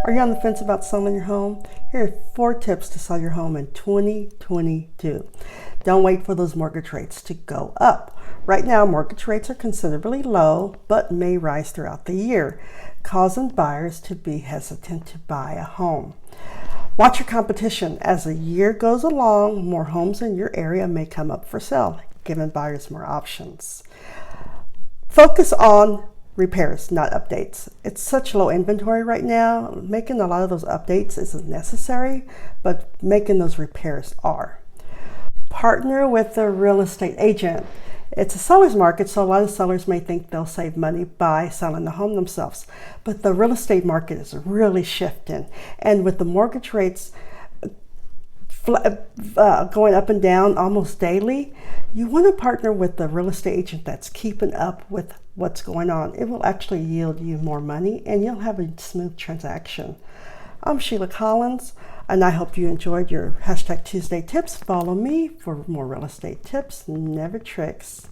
Are you on the fence about selling your home? Here are 4 tips to sell your home in 2022. Don't wait for those mortgage rates to go up. Right now, mortgage rates are considerably low, but may rise throughout the year, causing buyers to be hesitant to buy a home. Watch your competition. As the year goes along, more homes in your area may come up for sale, giving buyers more options. Focus on repairs, not updates. It's such low inventory right now. Making a lot of those updates isn't necessary, but making those repairs are. Partner with a real estate agent. It's a seller's market, so a lot of sellers may think they'll save money by selling the home themselves. But the real estate market is really shifting. And with the mortgage rates going up and down almost daily, you want to partner with the real estate agent that's keeping up with what's going on. It will actually yield you more money and you'll have a smooth transaction. I'm Sheila Collins, and I hope you enjoyed your #Tuesday tips. Follow me for more real estate tips, never tricks.